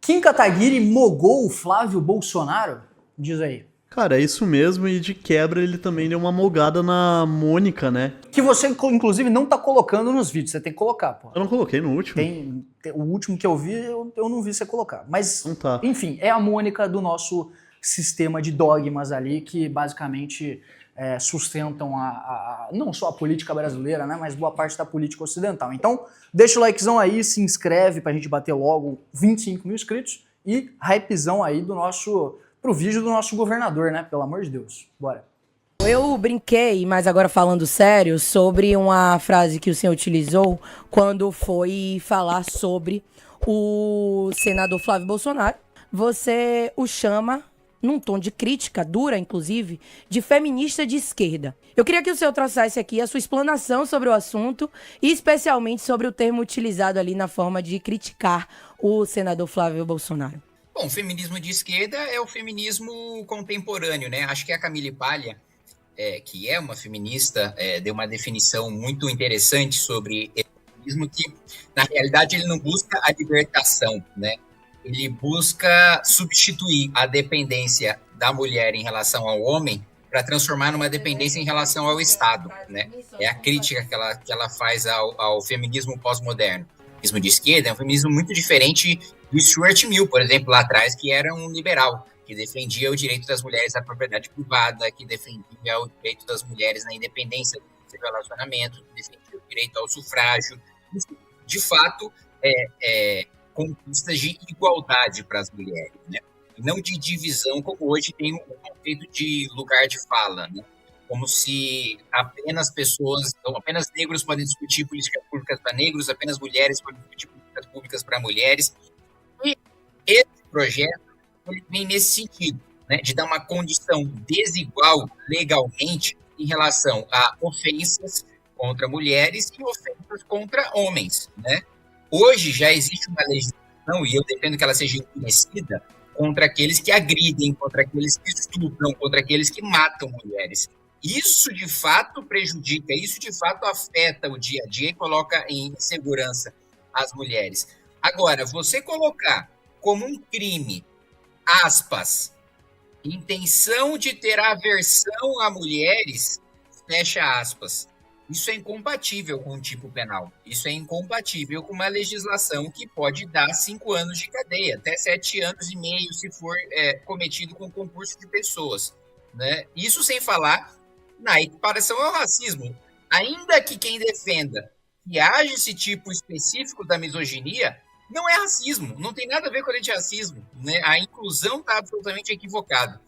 Kim Kataguiri mogou o Flávio Bolsonaro? Diz aí. Cara, é isso mesmo, e de quebra ele também deu uma mogada na Mônica, né? Que você, inclusive, não tá colocando nos vídeos, você tem que colocar, pô. Eu não coloquei no último? O último que eu vi, eu não vi você colocar. Mas, Não tá. enfim, é a Mônica do nosso sistema de dogmas ali, que basicamente sustentam não só a política brasileira, né, mas boa parte da política ocidental. Então, deixa o likezão aí, se inscreve pra gente bater logo 25 mil inscritos e hypezão aí pro vídeo do nosso governador, né, pelo amor de Deus. Bora. Eu brinquei, mas agora falando sério, sobre uma frase que o senhor utilizou quando foi falar sobre o senador Flávio Bolsonaro. Você o chama, num tom de crítica, dura inclusive, de feminista de esquerda. Eu queria que o senhor trouxesse aqui a sua explanação sobre o assunto e especialmente sobre o termo utilizado ali na forma de criticar o senador Flávio Bolsonaro. Bom, o feminismo de esquerda é o feminismo contemporâneo, né? Acho que a Camille Paglia, que é uma feminista, deu uma definição muito interessante sobre esse feminismo que, na realidade, ele não busca a libertação, né? Ele busca substituir a dependência da mulher em relação ao homem para transformar numa dependência em relação ao Estado, né? É a crítica que ela faz ao feminismo pós-moderno. O feminismo de esquerda é um feminismo muito diferente do Stuart Mill, por exemplo, lá atrás, que era um liberal, que defendia o direito das mulheres à propriedade privada, que defendia o direito das mulheres na independência do seu relacionamento, que defendia o direito ao sufrágio. De fato, conquistas de igualdade para as mulheres, né? E não de divisão, como hoje tem um conceito de lugar de fala, né? Como se apenas negros podem discutir políticas públicas para negros, apenas mulheres podem discutir políticas públicas para mulheres. E esse projeto ele vem nesse sentido, né, de dar uma condição desigual legalmente em relação a ofensas contra mulheres e ofensas contra homens, né? Hoje já existe uma legislação, e eu defendo que ela seja endurecida, contra aqueles que agridem, contra aqueles que estupram, contra aqueles que matam mulheres. Isso, de fato, prejudica, isso, de fato, afeta o dia a dia e coloca em insegurança as mulheres. Agora, você colocar como um crime, aspas, intenção de ter aversão a mulheres, fecha aspas. Isso é incompatível com o tipo penal. Isso é incompatível com uma legislação que pode dar 5 anos de cadeia, até 7 anos e meio se for cometido com concurso de pessoas, né? Isso sem falar na equiparação ao racismo. Ainda que quem defenda que haja esse tipo específico da misoginia, não é racismo, não tem nada a ver com antirracismo, né? A inclusão está absolutamente equivocada.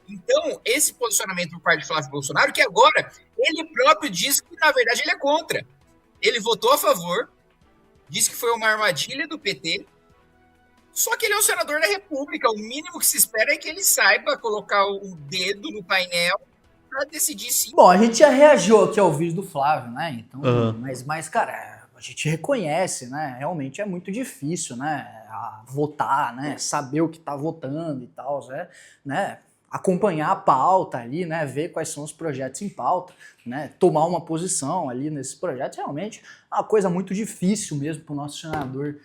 Então, esse posicionamento por parte de Flávio Bolsonaro, que agora ele próprio diz que, na verdade, ele é contra. Ele votou a favor, disse que foi uma armadilha do PT, só que ele é o senador da República. O mínimo que se espera é que ele saiba colocar o dedo no painel para decidir sim. Bom, a gente já reagiu aqui ao vídeo do Flávio, né? Então, mas, cara, a gente reconhece, né? Realmente é muito difícil, né? Votar, né? Saber o que tá votando e tal, né? Acompanhar a pauta ali, né? Ver quais são os projetos em pauta, né? Tomar uma posição ali nesses projetos, realmente é uma coisa muito difícil mesmo pro nosso senador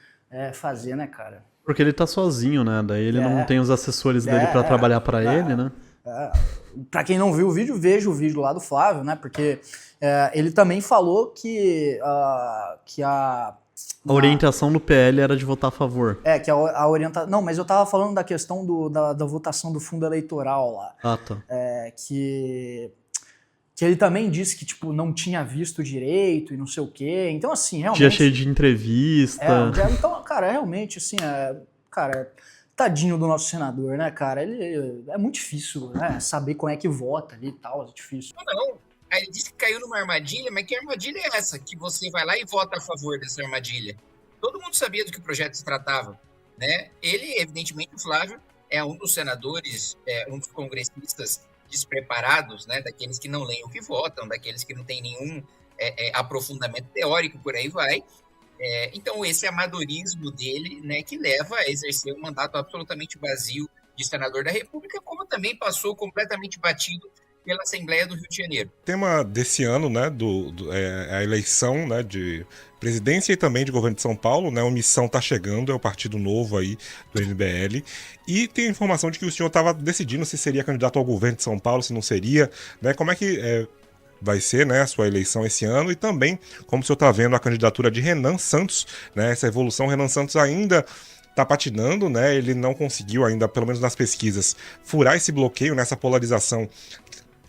fazer, né, cara? Porque ele tá sozinho, né? Daí ele não tem os assessores dele pra trabalhar pra ele, né? Pra quem não viu o vídeo, veja o vídeo lá do Flávio, né? Porque ele também falou que a orientação do PL era de votar a favor. Que a orientação... Não, mas eu tava falando da questão da votação do fundo eleitoral lá. Ah, tá. Que ele também disse que, tipo, não tinha visto direito e não sei o quê. Então, assim, realmente... Dia cheio de entrevista. Então, cara, realmente, assim, cara, tadinho do nosso senador, né, cara? Ele é muito difícil, né, saber como é que vota ali e tal, é difícil. Não. Aí ele disse que caiu numa armadilha, mas que armadilha é essa? Que você vai lá e vota a favor dessa armadilha. Todo mundo sabia do que o projeto se tratava, né? Ele, evidentemente, o Flávio, é um dos senadores, um dos congressistas despreparados, né? Daqueles que não leem o que votam, daqueles que não têm nenhum aprofundamento teórico, por aí vai. Então, esse amadorismo dele, né, que leva a exercer um mandato absolutamente vazio de senador da República, como também passou completamente batido pela Assembleia do Rio de Janeiro. O tema desse ano, né, a eleição, né, de presidência e também de governo de São Paulo, né, a missão está chegando, é o partido novo aí do MBL, e tem a informação de que o senhor estava decidindo se seria candidato ao governo de São Paulo, se não seria, né, como é que vai ser, né, a sua eleição esse ano, e também como o senhor está vendo a candidatura de Renan Santos, né, essa evolução. Renan Santos ainda tá patinando, né, ele não conseguiu ainda, pelo menos nas pesquisas, furar esse bloqueio, nessa polarização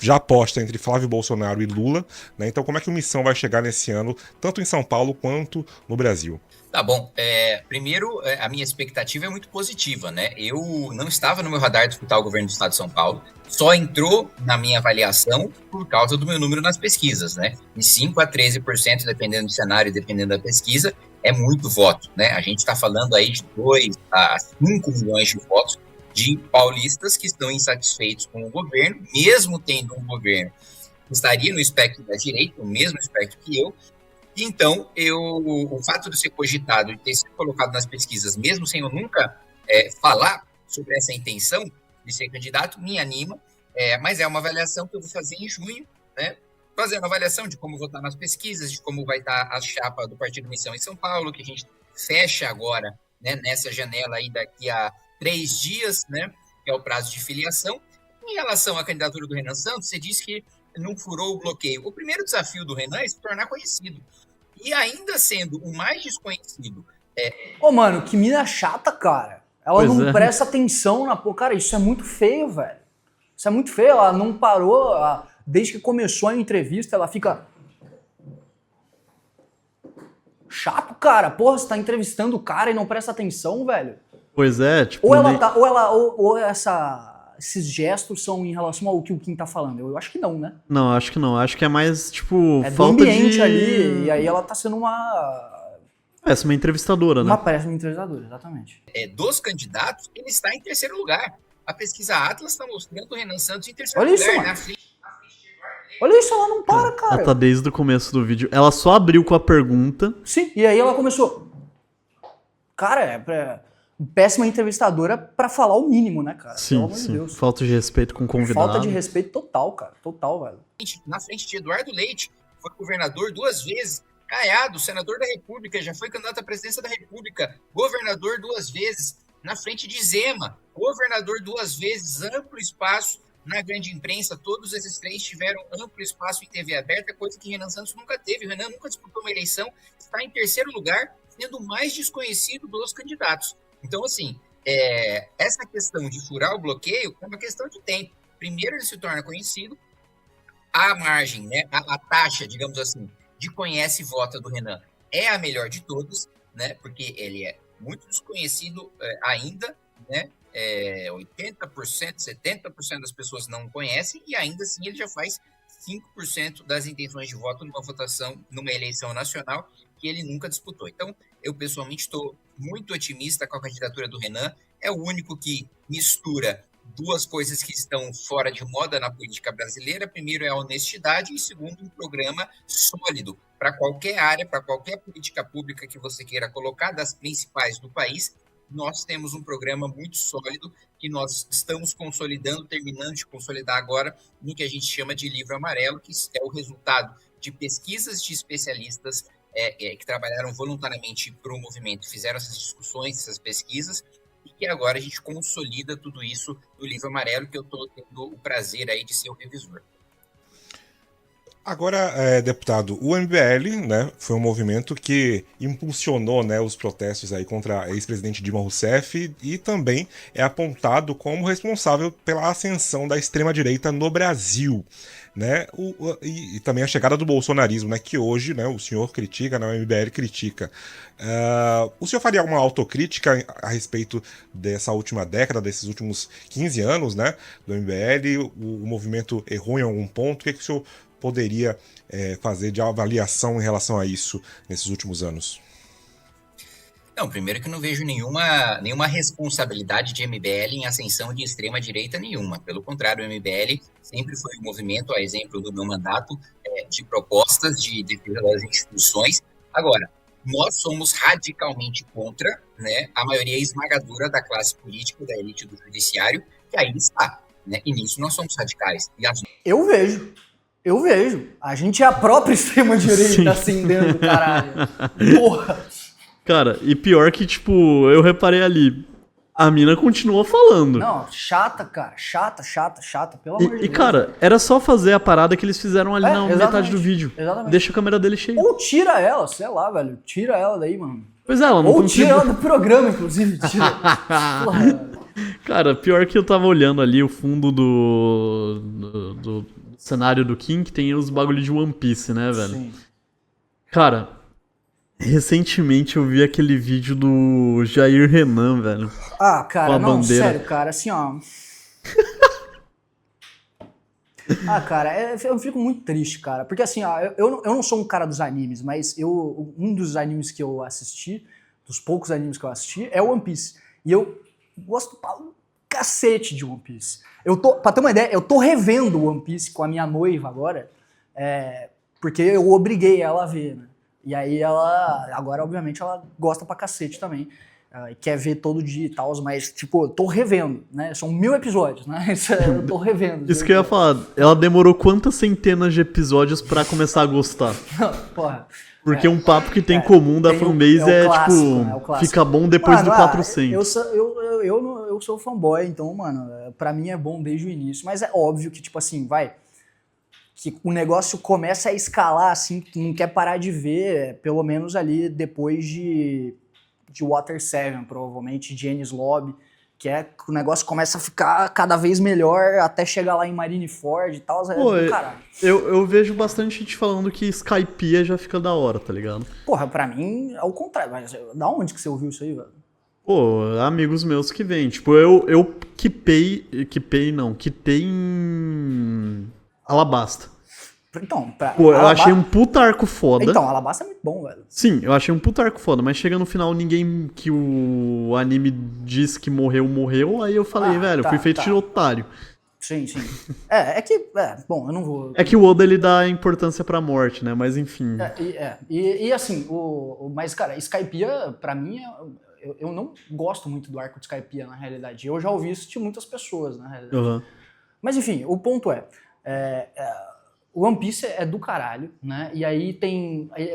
já aposta entre Flávio Bolsonaro e Lula, né? Então como é que o Missão vai chegar nesse ano, tanto em São Paulo quanto no Brasil? Tá bom, primeiro a minha expectativa é muito positiva, né? Eu não estava no meu radar disputar o governo do estado de São Paulo, só entrou na minha avaliação por causa do meu número nas pesquisas, né? De 5% a 13%, dependendo do cenário e dependendo da pesquisa, é muito voto, né? A gente está falando aí de 2 a 5 milhões de votos de paulistas que estão insatisfeitos com o governo, mesmo tendo um governo que estaria no espectro da direita, o mesmo espectro que eu. Então, o fato de ser cogitado e ter sido colocado nas pesquisas, mesmo sem eu nunca falar sobre essa intenção de ser candidato, me anima, mas é uma avaliação que eu vou fazer em junho, né? Fazendo avaliação de como votar nas pesquisas, de como vai estar a chapa do Partido Missão em São Paulo, que a gente fecha agora, né, nessa janela aí daqui a 3 dias, né, que é o prazo de filiação. Em relação à candidatura do Renan Santos, você disse que não furou o bloqueio. O primeiro desafio do Renan é se tornar conhecido. E ainda sendo o mais desconhecido... Ô, mano, que mina chata, cara. Ela não presta atenção na... Pô, cara, isso é muito feio, velho. Isso é muito feio. Ela não parou... Desde que começou a entrevista, ela fica... Chato, cara. Porra, você tá entrevistando o cara e não presta atenção, velho. Pois é, tipo... Ou esses gestos são em relação ao que o Kim tá falando. Eu acho que não, né? Não, acho que não. Acho que é mais, tipo, é falta do ambiente de... ali, e aí ela tá sendo uma... Péssima entrevistadora, né? Uma péssima entrevistadora, exatamente. Dos candidatos, ele está em terceiro lugar. A pesquisa Atlas está mostrando o Renan Santos em terceiro Olha lugar. Isso, na frente. Olha isso, ela não para, cara. Ela tá desde o começo do vídeo. Ela só abriu com a pergunta. Sim, e aí ela começou... Cara, péssima entrevistadora pra falar o mínimo, né, cara? Sim, Pelo amor de Deus. Falta de respeito com o convidado. Falta de respeito total, cara. Total, velho. Na frente de Eduardo Leite, foi governador 2 vezes. Caiado, senador da República, já foi candidato à presidência da República. Governador 2 vezes. Na frente de Zema, governador 2 vezes. Amplo espaço na grande imprensa. Todos esses 3 tiveram amplo espaço em TV aberta, coisa que Renan Santos nunca teve. O Renan nunca disputou uma eleição. Está em terceiro lugar, sendo o mais desconhecido dos candidatos. Então, assim, essa questão de furar o bloqueio é uma questão de tempo. Primeiro ele se torna conhecido, a margem, né, a taxa, digamos assim, de conhece e vota do Renan é a melhor de todas, né, porque ele é muito desconhecido ainda, né, 80%, 70% das pessoas não conhecem e ainda assim ele já faz 5% das intenções de voto numa votação, numa eleição nacional que ele nunca disputou. Então, eu pessoalmente estou muito otimista com a candidatura do Renan. É o único que mistura 2 coisas que estão fora de moda na política brasileira. Primeiro é a honestidade e segundo, um programa sólido para qualquer área, para qualquer política pública que você queira colocar, das principais do país. Nós temos um programa muito sólido que nós estamos consolidando, terminando de consolidar agora, no que a gente chama de livro amarelo, que é o resultado de pesquisas de especialistas que trabalharam voluntariamente para o movimento, fizeram essas discussões, essas pesquisas, e que agora a gente consolida tudo isso no livro amarelo, que eu estou tendo o prazer aí de ser o revisor. Agora, deputado, o MBL, né, foi um movimento que impulsionou, né, os protestos aí contra a ex-presidente Dilma Rousseff e também é apontado como responsável pela ascensão da extrema-direita no Brasil, né, e também a chegada do bolsonarismo, né, que hoje, né, o senhor critica, né, o MBL critica. O senhor faria uma autocrítica a respeito dessa última década, desses últimos 15 anos, né, do MBL? O movimento errou em algum ponto? O que o senhor poderia fazer de avaliação em relação a isso nesses últimos anos? Não, primeiro que eu não vejo nenhuma responsabilidade de MBL em ascensão de extrema-direita nenhuma. Pelo contrário, o MBL sempre foi um movimento, a exemplo do meu mandato, de propostas de defesa das instituições. Agora, nós somos radicalmente contra, né, a maioria esmagadora da classe política, da elite do judiciário, que aí está. né? E nisso nós somos radicais. E Eu vejo. A gente é a própria extrema-direita, assim, dentro do caralho. Porra. Cara, e pior que, tipo, eu reparei ali, a mina continuou falando. Não, chata, cara. Chata, pelo amor de Deus. E, cara, era só fazer a parada que eles fizeram ali na exatamente, metade do vídeo. Exatamente. Deixa a câmera dele cheia. Ou tira ela, sei lá, velho. Tira ela daí, mano. Pois é, ela não Ou tira contribui. ela do programa, inclusive. Tira. Porra. Cara, pior que eu tava olhando ali o fundo do cenário do King, que tem os bagulho de One Piece, né, velho? Sim. Cara, recentemente eu vi aquele vídeo do Jair Renan, velho. Ah, Com cara, a não, bandeira. sério, cara, assim, ó. Ah, cara, eu fico muito triste, cara. Porque assim, ó, eu não sou um cara dos animes, mas um dos animes que eu assisti, dos poucos animes que eu assisti, é One Piece. E eu gosto pra um cacete de One Piece. Pra ter uma ideia, eu tô revendo One Piece com a minha noiva agora, porque eu obriguei ela a ver, né? E aí agora obviamente ela gosta pra cacete também. E quer ver todo dia e tal, mas, tipo, eu tô revendo, né? São 1000 episódios, né? Eu tô revendo. Isso que eu ia falar, ela demorou quantas centenas de episódios pra começar a gostar? Porra. Porque um papo que tem em comum da tem fanbase é o clássico, né? É o tipo, clássico. fica bom depois Mano, do 400. Eu sou fanboy, então, mano, pra mim é bom desde o início, mas é óbvio que, tipo assim, que o negócio começa a escalar, assim, que tu não quer parar de ver, pelo menos ali depois de Water 7, provavelmente, de Enies Lobby, que o negócio começa a ficar cada vez melhor até chegar lá em Marineford e tal, Pô, do caralho. eu vejo bastante gente falando que Skypiea já fica da hora, tá ligado? Porra, pra mim é o contrário, mas da onde que você ouviu isso aí, velho? Pô, amigos meus que vêm. Tipo, eu quitei em Alabasta. Então, Pô, eu achei um puta arco foda. Então, Alabasta é muito bom, velho. Sim, eu achei um puta arco foda, mas chega no final, ninguém que o anime diz que morreu, aí eu falei, velho, fui feito de otário. Sim. Bom, eu não vou... É que o Oda, ele dá importância pra morte, né, mas enfim. E assim, mas, cara, Skypiea, pra mim, eu não gosto muito do arco de Skypiea, na realidade. Eu já ouvi isso de muitas pessoas, na realidade. Uhum. Mas, enfim, o ponto o One Piece é do caralho, né? E aí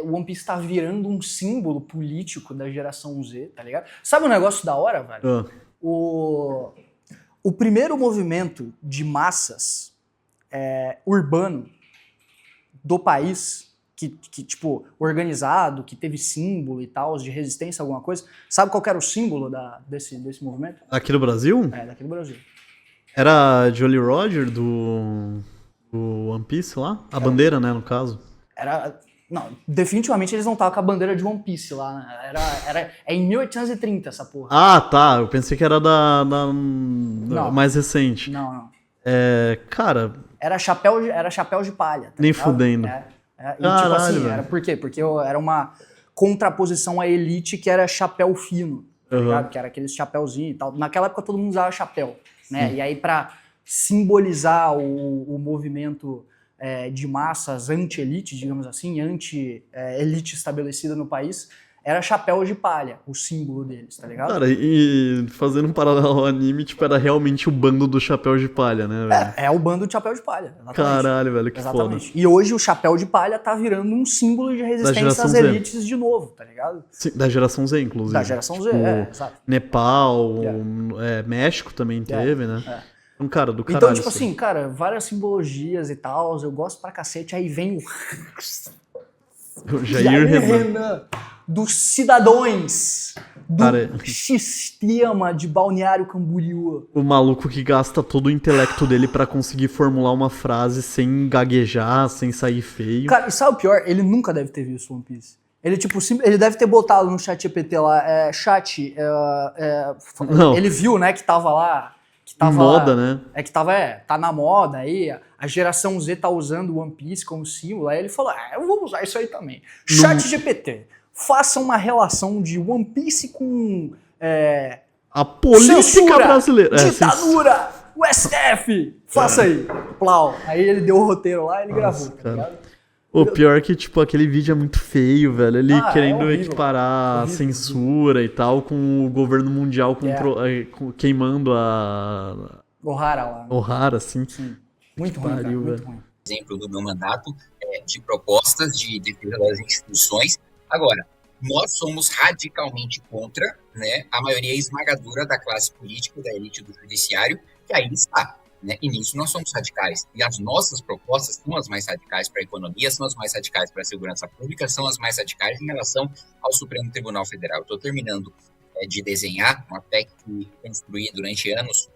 o One Piece tá virando um símbolo político da geração Z, tá ligado? Sabe um negócio da hora, velho? O primeiro movimento de massas urbano do país, que, tipo, organizado, que teve símbolo e tal, de resistência a alguma coisa, sabe qual que era o símbolo desse movimento? Aqui no Brasil? Daqui do Brasil. Era Jolly Roger do One Piece lá? A bandeira, né, no caso. Não, definitivamente eles não estavam com a bandeira de One Piece lá, né? É em 1830 essa porra. Ah, tá. Eu pensei que era da mais recente. Não. Cara... Era chapéu de palha. Tá nem ligado? fudendo. E tipo assim, era por quê? Porque era uma contraposição à elite que era chapéu fino, tá ligado? Que era aqueles chapéuzinhos e tal. Naquela época todo mundo usava chapéu, né? E aí pra simbolizar o movimento de massas anti-elite, digamos assim, anti-elite estabelecida no país, era chapéu de palha, o símbolo deles, tá ligado? Cara, e fazendo um paralelo ao anime, tipo, era realmente o bando do chapéu de palha, né, velho? É o bando de chapéu de palha, exatamente. Caralho, velho, que exatamente. foda. E hoje o chapéu de palha tá virando um símbolo de resistência às elites de novo, tá ligado? Sim, da geração Z, inclusive. Da geração Z, exato. Nepal, México também teve, né? Um cara do caralho. Então, tipo assim, cara, várias simbologias e tal, eu gosto pra cacete, aí vem o Jair Renan. Dos cidadãos do Cara, sistema de Balneário Camboriú. O maluco que gasta todo o intelecto dele pra conseguir formular uma frase sem gaguejar, sem sair feio. Cara, e sabe o pior? Ele nunca deve ter visto One Piece. Ele, tipo, ele deve ter botado no chat GPT lá, ele viu, né, que tava lá... Que tava moda, lá, né? que tava, tá na moda aí, a geração Z tá usando o One Piece como símbolo, aí ele falou, eu vou usar isso aí também. Chat GPT, faça uma relação de One Piece com a política censura, brasileira. Ditadura, o STF, faça aí, plau. Aí ele deu o roteiro lá e ele gravou, tá ligado? O pior é que, tipo, aquele vídeo é muito feio, velho. Ele querendo equiparar a censura e tal com o governo mundial queimando O'Hara lá. O'Hara, assim. Sim. Muito ruim, cara, pariu, muito velho. ruim. Exemplo do meu mandato de propostas de defesa das instituições. Agora, nós somos radicalmente contra, né, a maioria esmagadora da classe política, da elite do judiciário, que aí está. Né? E nisso nós somos radicais. E as nossas propostas são as mais radicais para a economia, são as mais radicais para a segurança pública, são as mais radicais em relação ao Supremo Tribunal Federal. Estou terminando de desenhar uma PEC que construí durante anos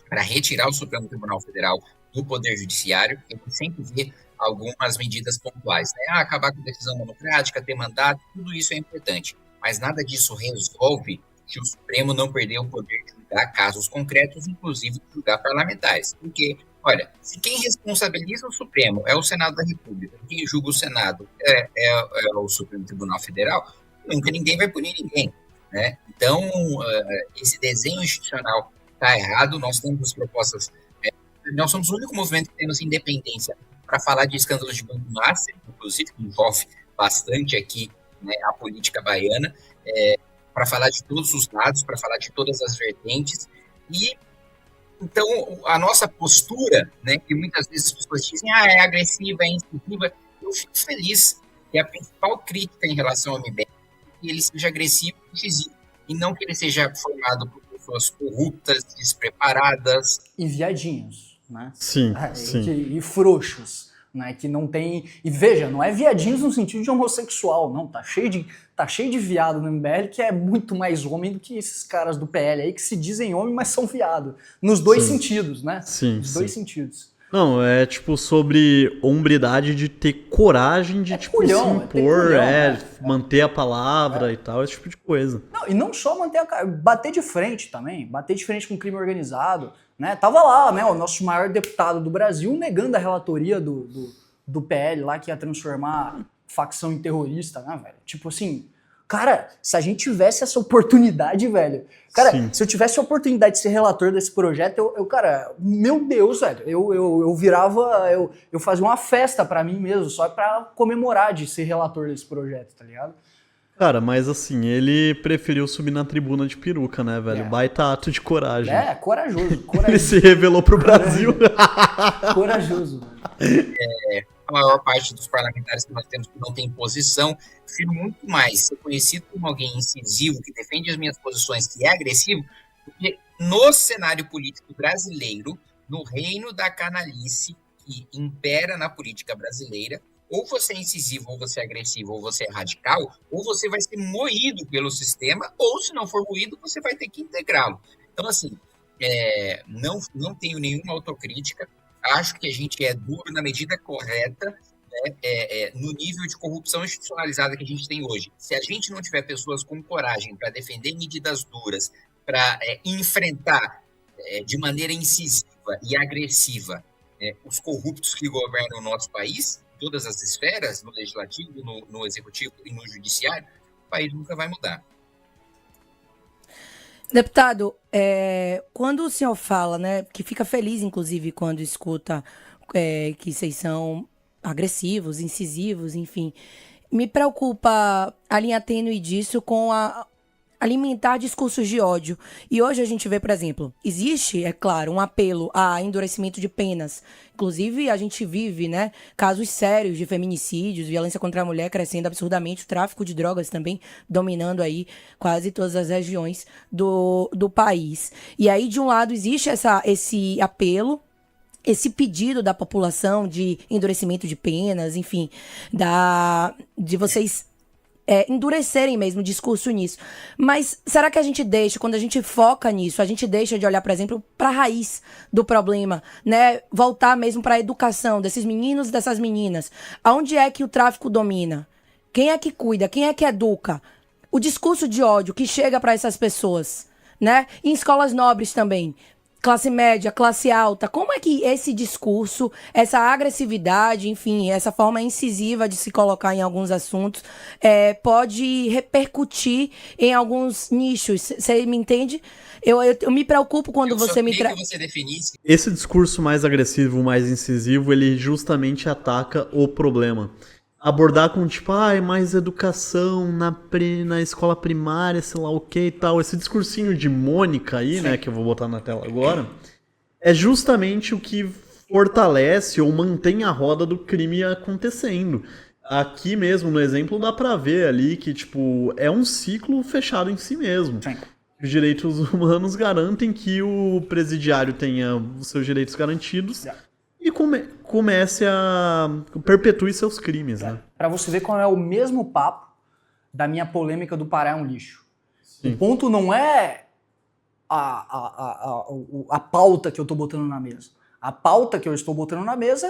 para retirar o Supremo Tribunal Federal do Poder Judiciário. Eu sempre vi algumas medidas pontuais, né? Acabar com decisão monocrática, ter mandato, tudo isso é importante. Mas nada disso resolve que o Supremo não perder o poder de julgar casos concretos, inclusive de julgar parlamentares. Porque, olha, se quem responsabiliza o Supremo é o Senado da República, quem julga o Senado é o Supremo Tribunal Federal, nunca ninguém vai punir ninguém, né? Então, esse desenho institucional está errado. Nós temos propostas... nós somos o único movimento que temos independência para falar de escândalos de banco master, inclusive que envolve bastante aqui, né, a política baiana, para falar de todos os lados, para falar de todas as vertentes. E então a nossa postura, né, que muitas vezes as pessoas dizem, é agressiva, é incisiva, eu fico feliz que a principal crítica em relação ao MBL é que ele seja agressivo e incisivo, e não que ele seja formado por pessoas corruptas, despreparadas. E viadinhos. Né? Sim, e frouxos, né? Que não tem... E veja, não é viadinhos no sentido de homossexual, não. Tá cheio de viado no MBL que é muito mais homem do que esses caras do PL aí que se dizem homem, mas são viado. Nos dois sentidos, né? Sim, Nos dois sentidos. Não, é tipo sobre hombridade de ter coragem de tipo, culhão, se impor, culhão, manter a palavra e tal, esse tipo de coisa. Não, e não só manter bater de frente também, bater de frente com o crime organizado, né? Tava lá, né, o nosso maior deputado do Brasil negando a relatoria do PL lá que ia transformar facção em terrorista, né, velho? Tipo assim, cara, se a gente tivesse essa oportunidade, velho... Cara, se eu tivesse a oportunidade de ser relator desse projeto, cara, meu Deus, velho, eu virava... Eu fazia uma festa pra mim mesmo, só pra comemorar de ser relator desse projeto, tá ligado? Cara, mas assim, ele preferiu subir na tribuna de peruca, né, velho? Baita ato de coragem. Corajoso. Ele se revelou pro Brasil. Corajoso. A maior parte dos parlamentares que nós temos que não tem posição, prefiro muito mais ser conhecido como alguém incisivo, que defende as minhas posições, que é agressivo, porque no cenário político brasileiro, no reino da canalice que impera na política brasileira, ou você é incisivo, ou você é agressivo, ou você é radical, ou você vai ser moído pelo sistema, ou se não for moído, você vai ter que integrá-lo. Então, assim, não tenho nenhuma autocrítica, acho que a gente é duro na medida correta, né, no nível de corrupção institucionalizada que a gente tem hoje. Se a gente não tiver pessoas com coragem para defender medidas duras, para enfrentar de maneira incisiva e agressiva os corruptos que governam o nosso país, todas as esferas, no legislativo, no executivo e no judiciário, o país nunca vai mudar. Deputado, quando o senhor fala, né, que fica feliz, inclusive, quando escuta que vocês são agressivos, incisivos, enfim, me preocupa a linha tênue disso com alimentar discursos de ódio. E hoje a gente vê, por exemplo, existe, é claro, um apelo a endurecimento de penas. Inclusive, a gente vive, né, casos sérios de feminicídios, violência contra a mulher crescendo absurdamente, o tráfico de drogas também dominando aí quase todas as regiões do país. E aí, de um lado, existe esse apelo, esse pedido da população de endurecimento de penas, enfim, de vocês endurecerem mesmo o discurso nisso. Mas será que a gente deixa, quando a gente foca nisso, a gente deixa de olhar, por exemplo, para a raiz do problema, né? Voltar mesmo para a educação desses meninos e dessas meninas. Aonde é que o tráfico domina? Quem é que cuida? Quem é que educa? O discurso de ódio que chega para essas pessoas, né? Em escolas nobres também. Classe média, classe alta, como é que esse discurso, essa agressividade, enfim, essa forma incisiva de se colocar em alguns assuntos pode repercutir em alguns nichos? Você me entende? Eu me preocupo quando você me traz... você definisse. Esse discurso mais agressivo, mais incisivo, ele justamente ataca o problema. Abordar com tipo, mais educação na escola primária, sei lá o que e tal. Esse discursinho de Mônica aí, né, que eu vou botar na tela agora, é justamente o que fortalece ou mantém a roda do crime acontecendo. Aqui mesmo, no exemplo, dá pra ver ali que, tipo, é um ciclo fechado em si mesmo. Sim. Os direitos humanos garantem que o presidiário tenha os seus direitos garantidos e comece a perpetue seus crimes, né? Pra você ver qual é o mesmo papo da minha polêmica do Pará é um lixo. Sim. O ponto não é a pauta que eu tô botando na mesa. A pauta que eu estou botando na mesa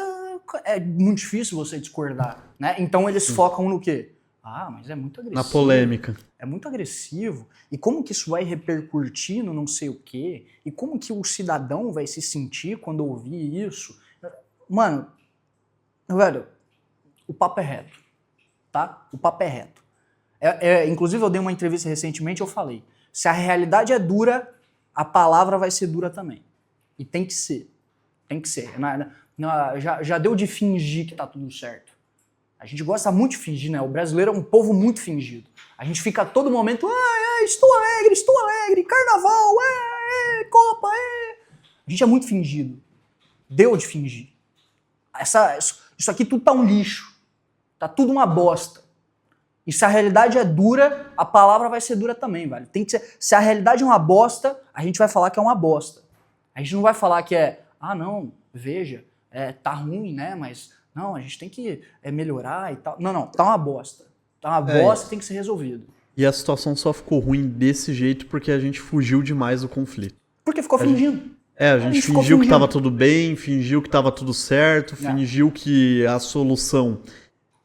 é muito difícil você discordar, né? Então eles focam no quê? Ah, mas é muito agressivo. Na polêmica. É muito agressivo. E como que isso vai repercutir no não sei o quê? E como que o cidadão vai se sentir quando ouvir isso? Mano, velho, o papo é reto, tá? O papo é reto. Inclusive eu dei uma entrevista recentemente e eu falei, se a realidade é dura, a palavra vai ser dura também. E tem que ser. Tem que ser. Já deu de fingir que tá tudo certo. A gente gosta muito de fingir, né? O brasileiro é um povo muito fingido. A gente fica a todo momento, estou alegre, carnaval, Copa, A gente é muito fingido. Deu de fingir. Isso aqui tudo tá um lixo. Tá tudo uma bosta. E se a realidade é dura, a palavra vai ser dura também, velho. Tem que ser, se a realidade é uma bosta, a gente vai falar que é uma bosta. A gente não vai falar que não, veja, tá ruim, né, mas não, a gente tem que melhorar e tal. Não, tá uma bosta. Tá uma bosta, tem que ser resolvido. E a situação só ficou ruim desse jeito porque a gente fugiu demais do conflito. Porque ficou fingindo. A gente fingiu que tava tudo bem, fingiu que tava tudo certo, fingiu que a solução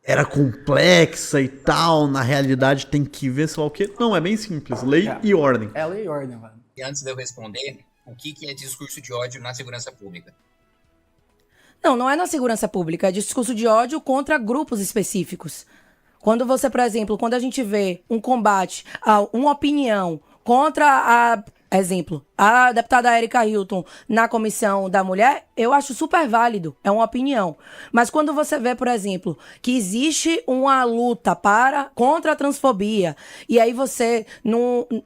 era complexa e tal, na realidade tem que ver, sei lá o quê. Não, é bem simples, lei e ordem. É lei e ordem, velho. E antes de eu responder, o que é discurso de ódio na segurança pública? Não é na segurança pública, é discurso de ódio contra grupos específicos. Quando você, por exemplo, quando a gente vê um combate a uma opinião contra a deputada Erika Hilton na comissão da mulher, eu acho super válido, é uma opinião. Mas quando você vê, por exemplo, que existe uma luta contra a transfobia, e aí você,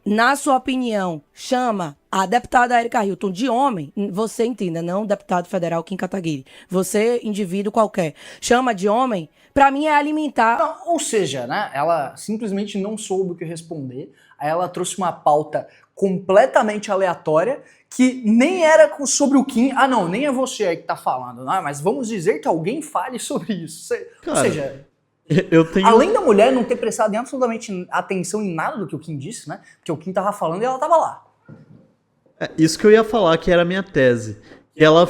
na sua opinião, chama a deputada Erika Hilton de homem, você entenda, não deputado federal Kim Kataguiri, você, indivíduo qualquer, chama de homem, pra mim é alimentar... Não, ou seja, né, ela simplesmente não soube o que responder, aí ela trouxe uma pauta completamente aleatória, que nem era sobre o Kim. Não, nem é você aí que tá falando, não, mas vamos dizer que alguém fale sobre isso. Cara, ou seja, além da mulher não ter prestado absolutamente atenção em nada do que o Kim disse, né? Porque o Kim tava falando e ela tava lá. Isso que eu ia falar, que era a minha tese. Ela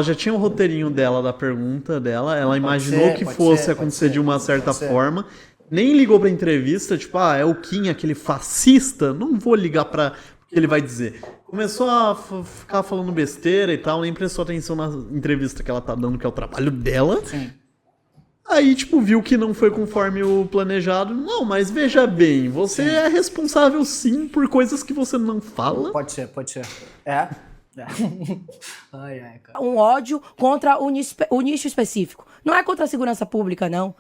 já tinha o roteirinho dela, da pergunta dela, ela imaginou que fosse acontecer de uma certa forma, nem ligou pra entrevista, tipo, é o Kim, aquele fascista, não vou ligar pra o que ele vai dizer. Começou a ficar falando besteira e tal, nem prestou atenção na entrevista que ela tá dando, que é o trabalho dela. Sim. Aí, tipo, viu que não foi conforme o planejado. Não, mas veja bem, você é responsável sim por coisas que você não fala. Pode ser. Ai, cara. Um ódio contra o nicho específico. Não é contra a segurança pública, não.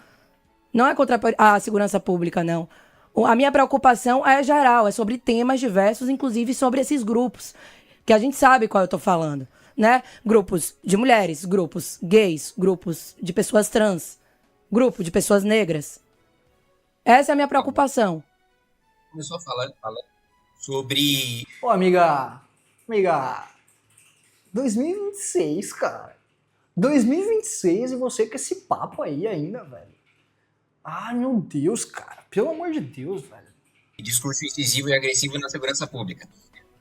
Não é contra a segurança pública, não. A minha preocupação é geral, é sobre temas diversos, inclusive sobre esses grupos, que a gente sabe qual eu tô falando, né? Grupos de mulheres, grupos gays, grupos de pessoas trans, grupo de pessoas negras. Essa é a minha preocupação. Começou falando sobre... Ô, amiga, 2026, cara. 2026 e você com esse papo aí ainda, velho. Meu Deus, cara. Pelo amor de Deus, velho. Discurso incisivo e agressivo na segurança pública.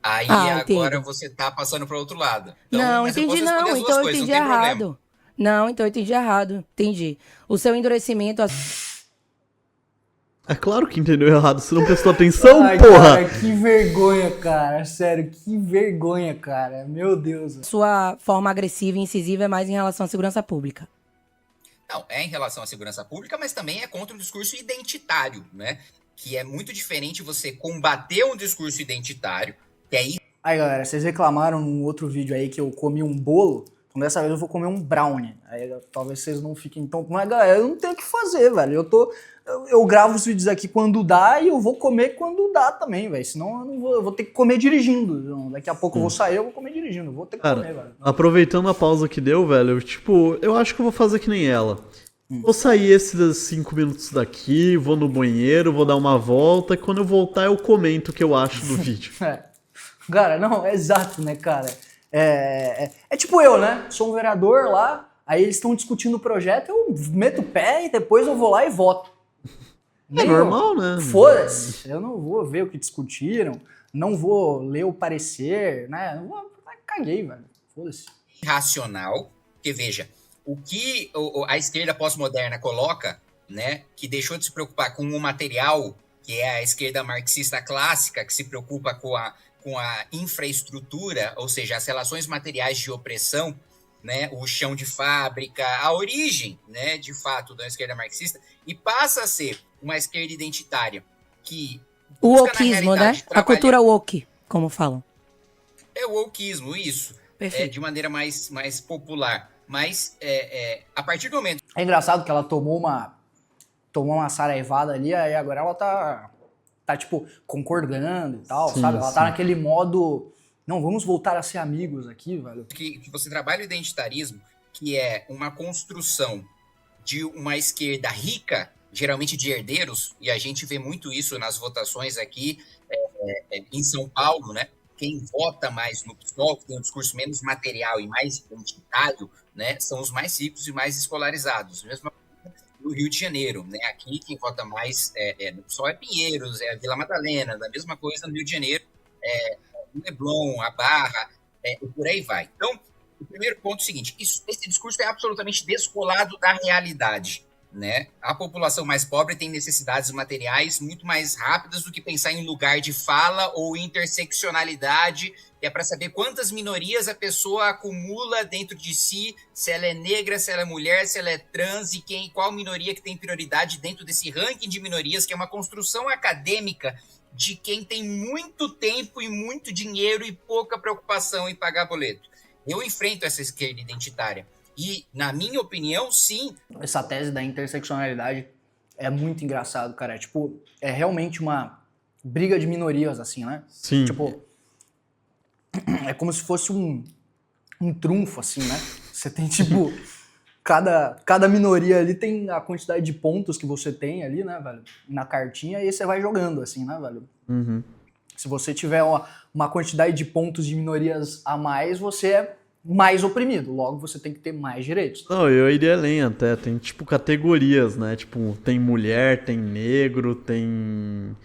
Aí agora entendi. você tá passando para outro lado. Então, Não, mas entendi eu posso responder as duas então eu coisas, entendi não tem errado. problema. Não, então eu entendi errado. Entendi. O seu endurecimento... É claro que entendeu errado, você não prestou atenção, Ai, porra! Cara, que vergonha, cara. Sério, que vergonha, cara. Meu Deus. Sua forma agressiva e incisiva é mais em relação à segurança pública. Não, é em relação à segurança pública, mas também é contra o discurso identitário, né? Que é muito diferente você combater um discurso identitário, que aí... Aí, galera, vocês reclamaram num outro vídeo aí que eu comi um bolo, então dessa vez eu vou comer um brownie. Aí talvez vocês não fiquem tão... Mas, galera, eu não tenho o que fazer, velho. Eu tô eu gravo os vídeos aqui quando dá e eu vou comer quando dá também, velho. Senão eu vou ter que comer dirigindo. Daqui a pouco eu vou sair, eu vou comer dirigindo. Vou ter que comer, velho. Aproveitando a pausa que deu, velho, eu acho que eu vou fazer que nem ela. Vou sair esses 5 minutos daqui, vou no banheiro, vou dar uma volta, e quando eu voltar eu comento o que eu acho do vídeo. Cara, não, é exato, né, cara? É tipo eu, né? Sou um vereador lá, aí eles estão discutindo o projeto, eu meto o pé e depois eu vou lá e voto. É normal, né? Foda-se, eu não vou ver o que discutiram, não vou ler o parecer, né? Não vou, caguei, velho. Foda-se. Racional, porque veja, o que a esquerda pós-moderna coloca, né, que deixou de se preocupar com o material, que é a esquerda marxista clássica, que se preocupa com a infraestrutura, ou seja, as relações materiais de opressão, né, o chão de fábrica, a origem, né, de fato, da esquerda marxista, e passa a ser uma esquerda identitária que o wokeismo, né? A cultura woke, como falam. É o wokeismo, isso. De maneira mais popular. Mas a partir do momento... É engraçado que ela tomou uma saraivada ali, aí agora ela tá tipo, concordando e tal, sabe? Ela tá naquele modo... Não, vamos voltar a ser amigos aqui, velho. Que você trabalha o identitarismo, que é uma construção de uma esquerda rica, geralmente de herdeiros, e a gente vê muito isso nas votações aqui em São Paulo, né? Quem vota mais no PSOL, que tem um discurso menos material e mais identitário, né, são os mais ricos e mais escolarizados. Mesmo no Rio de Janeiro, né? Aqui quem vota mais no PSOL é Pinheiros, é a Vila Madalena, da mesma coisa no Rio de Janeiro, o Leblon, a Barra, e por aí vai. Então, o primeiro ponto é o seguinte, esse discurso é absolutamente descolado da realidade, né? A população mais pobre tem necessidades materiais muito mais rápidas do que pensar em lugar de fala ou interseccionalidade, que é para saber quantas minorias a pessoa acumula dentro de si, se ela é negra, se ela é mulher, se ela é trans e qual minoria que tem prioridade dentro desse ranking de minorias, que é uma construção acadêmica de quem tem muito tempo e muito dinheiro e pouca preocupação em pagar boleto. Eu enfrento essa esquerda identitária. E, na minha opinião, sim. Essa tese da interseccionalidade é muito engraçado, cara. É realmente uma briga de minorias, assim, né? Sim. É como se fosse um trunfo, assim, né? Você tem, cada minoria ali tem a quantidade de pontos que você tem ali, né, velho? Na cartinha, e aí você vai jogando, assim, né, velho? Uhum. Se você tiver uma quantidade de pontos de minorias a mais, você é mais oprimido, logo você tem que ter mais direitos. Não, eu iria além até, tem categorias, né, tem mulher, tem negro, tem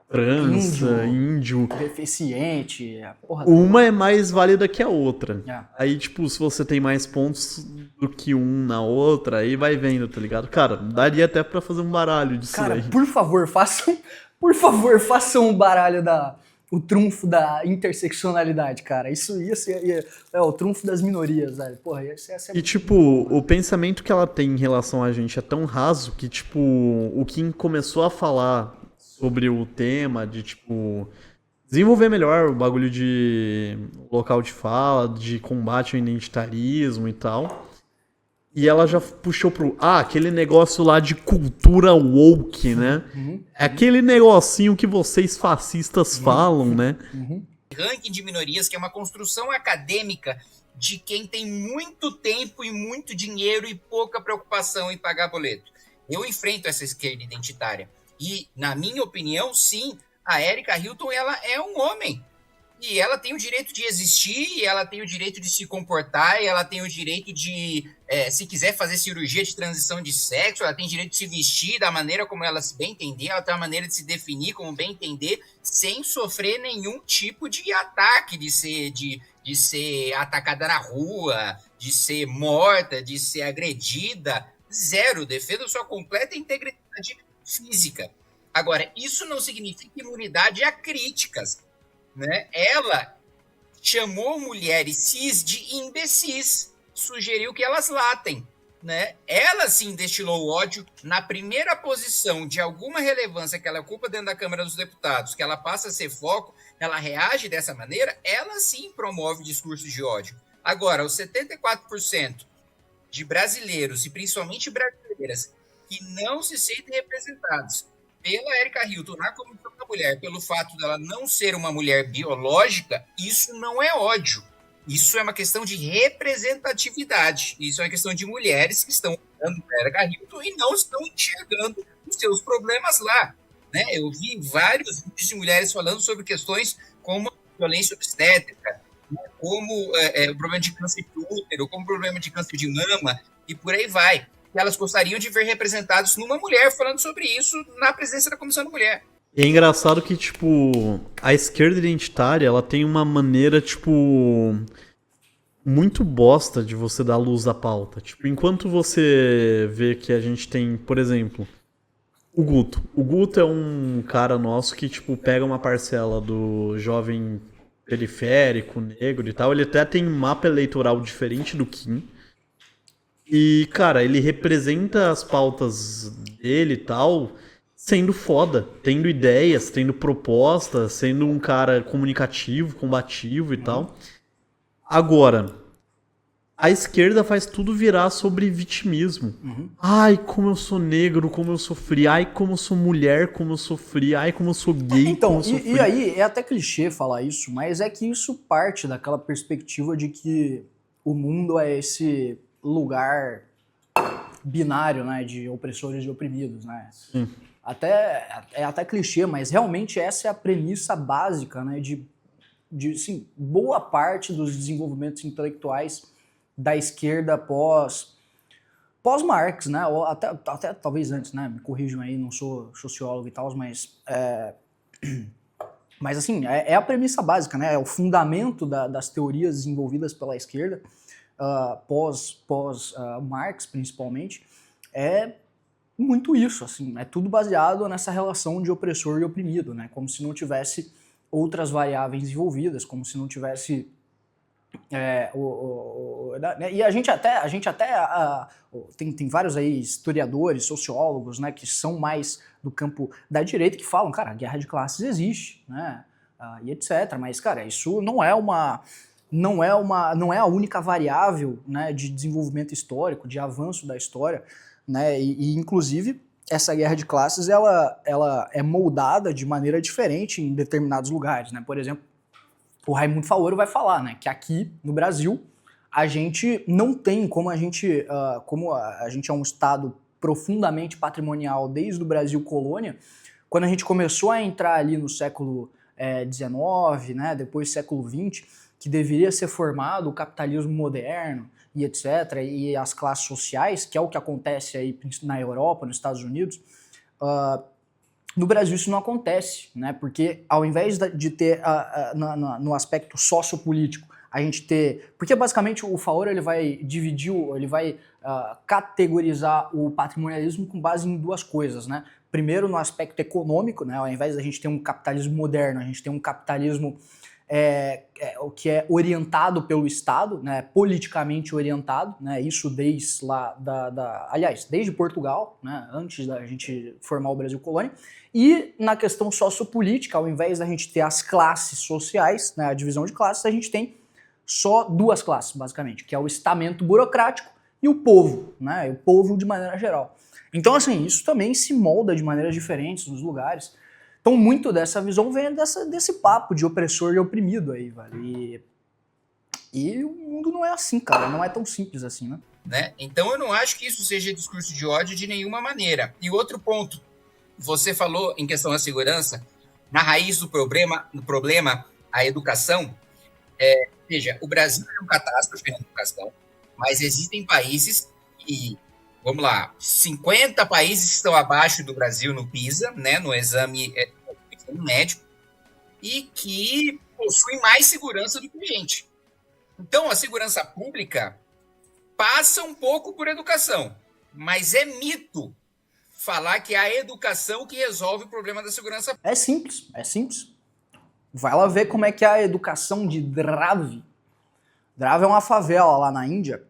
trans, índio, deficiente, porra. Uma é mais válida que a outra. Aí, se você tem mais pontos do que um na outra, aí vai vendo, tá ligado? Cara, daria até pra fazer um baralho disso aí. Cara, por favor, façam um baralho o trunfo da interseccionalidade, cara. Isso ia ser o trunfo das minorias, velho. Porra, ia ser E, o pensamento que ela tem em relação a gente é tão raso que, o Kim começou a falar sobre o tema de, desenvolver melhor o bagulho de local de fala, de combate ao identitarismo e tal. E ela já puxou aquele negócio lá de cultura woke, né? É aquele negocinho que vocês fascistas falam, né? Ranking de minorias, que é uma construção acadêmica de quem tem muito tempo e muito dinheiro e pouca preocupação em pagar boleto. Eu enfrento essa esquerda identitária. E, na minha opinião, sim, a Erika Hilton, ela é um homem. E ela tem o direito de existir, e ela tem o direito de se comportar, e ela tem o direito de, se quiser fazer cirurgia de transição de sexo, ela tem direito de se vestir da maneira como ela se bem entender, ela tem uma maneira de se definir como bem entender, sem sofrer nenhum tipo de ataque, de ser atacada na rua, de ser morta, de ser agredida. Zero, defendo sua completa integridade física. Agora, isso não significa imunidade a críticas, né? Ela chamou mulheres cis de imbecis, sugeriu que elas latem, né? Ela sim destilou ódio na primeira posição de alguma relevância que ela ocupa dentro da Câmara dos Deputados, que ela passa a ser foco, ela reage dessa maneira, ela sim promove discursos de ódio. Agora, os 74% de brasileiros, e principalmente brasileiras, que não se sentem representados pela Erika Hilton na Comissão da Mulher, pelo fato dela não ser uma mulher biológica, isso não é ódio. Isso é uma questão de representatividade. Isso é uma questão de mulheres que estão olhando para a Erika Hilton e não estão enxergando os seus problemas lá. Né? Eu vi vários vídeos de mulheres falando sobre questões como violência obstétrica, né? Como o problema de câncer de útero, como o problema de câncer de mama, e por aí vai. E elas gostariam de ver representados numa mulher falando sobre isso na presidência da Comissão da Mulher. E é engraçado que, tipo, a esquerda identitária, ela tem uma maneira, tipo, muito bosta de você dar luz à pauta. Tipo, enquanto você vê que a gente tem, por exemplo, o Guto. O Guto é um cara nosso que, tipo, pega uma parcela do jovem periférico, negro e tal. Ele até tem um mapa eleitoral diferente do Kim. E, cara, ele representa as pautas dele e tal, sendo foda, tendo ideias, tendo propostas, sendo um cara comunicativo, combativo e tal. Agora, a esquerda faz tudo virar sobre vitimismo. Ai, como eu sou negro, como eu sofri. Ai, como eu sou mulher, como eu sofri. Ai, como eu sou gay, então, como eu sofri. E aí, é até clichê falar isso, mas é que isso parte daquela perspectiva de que o mundo é esse lugar binário, né, de opressores e oprimidos, né? É até clichê, mas realmente essa é a premissa básica, né, de assim, boa parte dos desenvolvimentos intelectuais da esquerda pós-Marx, né, ou até talvez antes, né, me corrijam aí, não sou sociólogo e tal, mas assim, é a premissa básica, né, é o fundamento das teorias desenvolvidas pela esquerda, pós-Marx, principalmente, é muito isso, assim, é tudo baseado nessa relação de opressor e oprimido, né, como se não tivesse outras variáveis envolvidas, como se não tivesse e a gente até tem vários aí historiadores, sociólogos, né, que são mais do campo da direita que falam, cara, a guerra de classes existe, né, e etc, mas, cara, isso não é a única variável, né, de desenvolvimento histórico, de avanço da história, né, e inclusive essa guerra de classes ela é moldada de maneira diferente em determinados lugares, né, por exemplo, o Raimundo Faoro vai falar, né, que aqui no Brasil a gente não tem, como a gente é um estado profundamente patrimonial desde o Brasil colônia, quando a gente começou a entrar ali no século XIX, né, depois século XX, que deveria ser formado o capitalismo moderno e etc, e as classes sociais, que é o que acontece aí na Europa, nos Estados Unidos, no Brasil isso não acontece, né? Porque ao invés de ter no aspecto sociopolítico, a gente ter... Porque basicamente o Faoro ele vai categorizar o patrimonialismo com base em duas coisas, né? Primeiro no aspecto econômico, né? Ao invés da gente ter um capitalismo moderno, a gente tem um capitalismo o que é orientado pelo Estado, né, politicamente orientado, né, isso desde lá aliás, desde Portugal, né, antes da gente formar o Brasil colônia, e na questão sociopolítica, ao invés da gente ter as classes sociais, né, a divisão de classes, a gente tem só duas classes, basicamente, que é o estamento burocrático e o povo, né, o povo de maneira geral. Então, assim, isso também se molda de maneiras diferentes nos lugares. Então, muito dessa visão vem desse papo de opressor e oprimido aí, velho. E o mundo não é assim, cara. Não é tão simples assim, né? Então, eu não acho que isso seja discurso de ódio de nenhuma maneira. E outro ponto, você falou em questão da segurança, na raiz do problema a educação. Veja, o Brasil é um catástrofe na educação, mas existem países que... Vamos lá, 50 países estão abaixo do Brasil no PISA, né, no exame médico, e que possuem mais segurança do que a gente. Então, a segurança pública passa um pouco por educação, mas é mito falar que é a educação que resolve o problema da segurança pública. É simples. Vai lá ver como é que é a educação de Drav. Drav é uma favela lá na Índia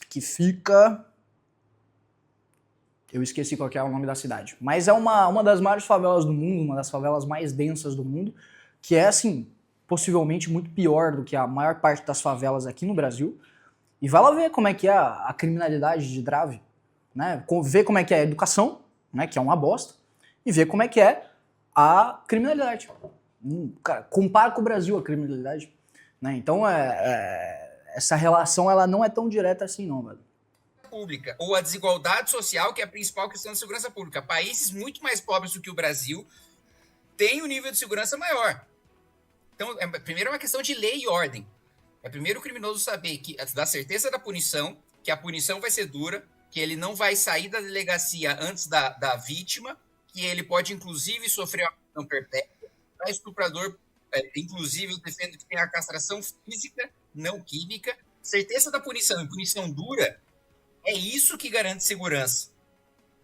que fica... Eu esqueci qual que é o nome da cidade. Mas é uma das maiores favelas do mundo, uma das favelas mais densas do mundo, que é, assim, possivelmente muito pior do que a maior parte das favelas aqui no Brasil. E vai lá ver como é que é a criminalidade de Drav. né? Ver como é que é a educação, né? Que é uma bosta, e ver como é que é a criminalidade. Cara, compara com o Brasil a criminalidade, né? Então, essa relação ela não é tão direta assim, não, velho. Pública, ou a desigualdade social, que é a principal questão da segurança pública. Países muito mais pobres do que o Brasil têm um nível de segurança maior. Então, primeiro é uma questão de lei e ordem. É primeiro o criminoso saber que da certeza da punição, que a punição vai ser dura, que ele não vai sair da delegacia antes da vítima, que ele pode, inclusive, sofrer uma prisão perpétua. Para estuprador, inclusive, eu defendo que tem a castração física, não química. Certeza da punição e punição dura é isso que garante segurança,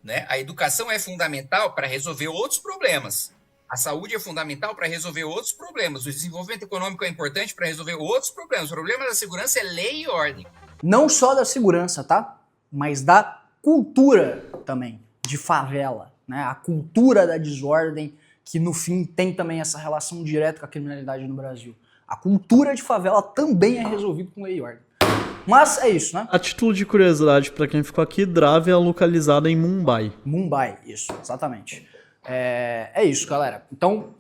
né? A educação é fundamental para resolver outros problemas. A saúde é fundamental para resolver outros problemas. O desenvolvimento econômico é importante para resolver outros problemas. O problema da segurança é lei e ordem. Não só da segurança, tá? Mas da cultura também, de favela, né? A cultura da desordem, que no fim tem também essa relação direta com a criminalidade no Brasil. A cultura de favela também é resolvida com lei e ordem. Mas é isso, né? A título de curiosidade, para quem ficou aqui, Drave é localizada em Mumbai. Mumbai, isso, exatamente. É isso, galera. Então,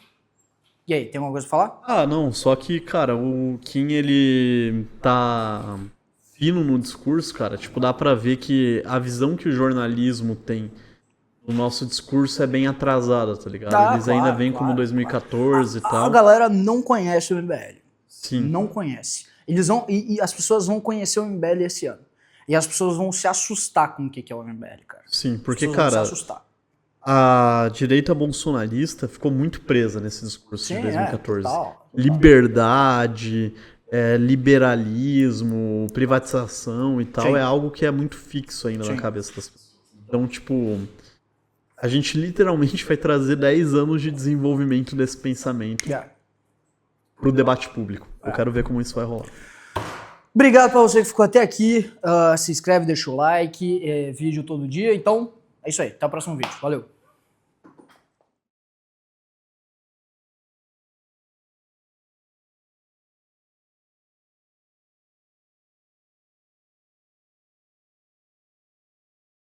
e aí, tem alguma coisa pra falar? Ah, não, só que, cara, o Kim, ele tá fino no discurso, cara. Tipo, dá pra ver que a visão que o jornalismo tem no nosso discurso é bem atrasada, tá ligado? Eles ainda vêm como 2014 e tal. A galera não conhece o MBL. Sim. Não conhece. Eles vão, e as pessoas vão conhecer o MBL esse ano. E as pessoas vão se assustar com o que é o MBL, cara. Sim, porque, as pessoas cara, vão se assustar. A direita bolsonarista ficou muito presa nesse discurso de 2014. Total. Liberdade, liberalismo, privatização e tal, Sim. é algo que é muito fixo ainda Sim. na cabeça das pessoas. Então, tipo, a gente literalmente vai trazer 10 anos de desenvolvimento desse pensamento pro debate público. Eu quero ver como isso vai rolar. Obrigado pra você que ficou até aqui. Se inscreve, deixa o like, vídeo todo dia. Então, é isso aí. Até o próximo vídeo. Valeu.